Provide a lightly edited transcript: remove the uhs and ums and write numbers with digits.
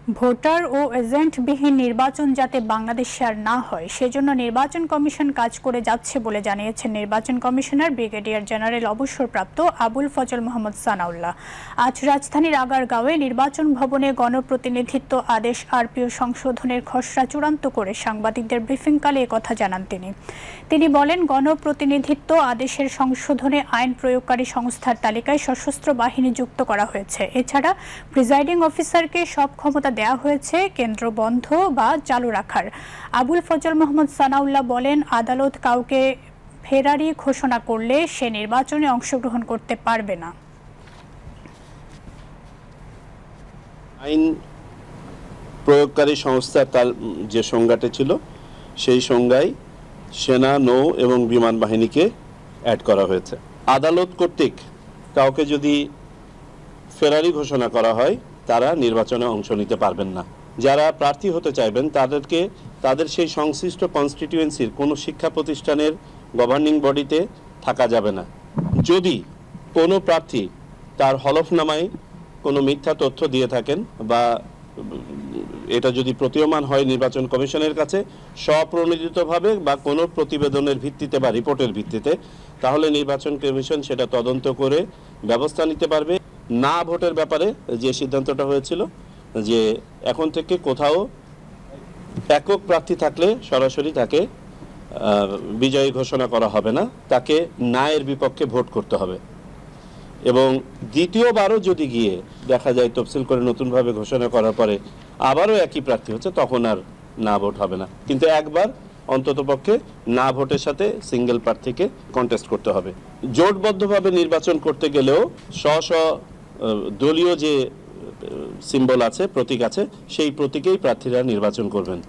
Voter ও এজেন্টবিহীন নির্বাচন যাতে বাংলাদেশে আর না হয় সেজন্য নির্বাচন কমিশন কাজ করে যাচ্ছে বলে জানিয়েছেন নির্বাচন কমিশনার ব্রিগেডিয়ার জেনারেল অবসরপ্রাপ্ত আবুল ফজল মোহাম্মদ সানাউল্লাহ। আজ রাজধানীর আগারগাঁওয়ে নির্বাচন ভবনে গণপ্রতিনিধিত্ব আদেশ আরপিও সংশোধনের খসড়া চূড়ান্ত করে সাংবাদিকদের ব্রিফিংকালে একথা জানান তিনি বলেন, গণপ্রতিনিধিত্ব আদেশের সংশোধনে আইন প্রয়োগকারী সংস্থার তালিকায় সশস্ত্র বাহিনী যুক্ত করা হয়েছে। এছাড়া প্রিজাইডিং অফিসারকে সব ক্ষমতা দেয়া হয়েছে কেন্দ্র বন্ধ বা চালু রাখার। আবুল ফজল মোহাম্মদ সানাউল্লাহ বলেন, আদালত কাউকে ফেরারি ঘোষণা করলে সে নির্বাচনে অংশগ্রহণ করতে পারবে না। আইন প্রয়োগকারী সংস্থা তার যে সংজ্ঞাটা ছিল সেই সংজ্ঞায় সেনা, নৌ এবং বিমান বাহিনীকে অ্যাড করা হয়েছে। আদালত কর্তৃক কাউকে যদি ফেরারি ঘোষণা করা হয় তারা নির্বাচনে অংশ নিতে পারবেন না। যারা প্রার্থী হতে চাইবেন তাদেরকে তাদের সেই সংশ্লিষ্ট কনস্টিটিউয়েন্সির কোনো শিক্ষা প্রতিষ্ঠানের গভর্নিং বডিতে থাকা যাবে না। যদি কোনো প্রার্থী তার হলফনামায় কোনো মিথ্যা তথ্য দিয়ে থাকেন বা এটা যদি প্রতীয়মান হয় নির্বাচন কমিশনের কাছে স্বপ্রণোদিতভাবে বা কোনো প্রতিবেদনের ভিত্তিতে বা রিপোর্টের ভিত্তিতে, তাহলে নির্বাচন কমিশন সেটা তদন্ত করে ব্যবস্থা নিতে পারবে। না ভোটের ব্যাপারে যে সিদ্ধান্তটা হয়েছিল যে এখন থেকে কোথাও একক প্রার্থী থাকলে সরাসরি তাকে বিজয়ী ঘোষণা করা হবে না, তাকে না এর বিপক্ষে ভোট করতে হবে। এবং দ্বিতীয়বারও যদি গিয়ে দেখা যায় তফসিল করে নতুনভাবে ঘোষণা করার পরে আবারও একই প্রার্থী হচ্ছে, তখন আর না ভোট হবে না। কিন্তু একবার অন্ততপক্ষে না ভোটের সাথে সিঙ্গেল প্রার্থীকে কন্টেস্ট করতে হবে। জোটবদ্ধভাবে নির্বাচন করতে গেলেও স্ব দলীয় যে সিম্বল আছে, প্রতীক আছে, সেই প্রতীকেই প্রার্থীরা নির্বাচন করবেন।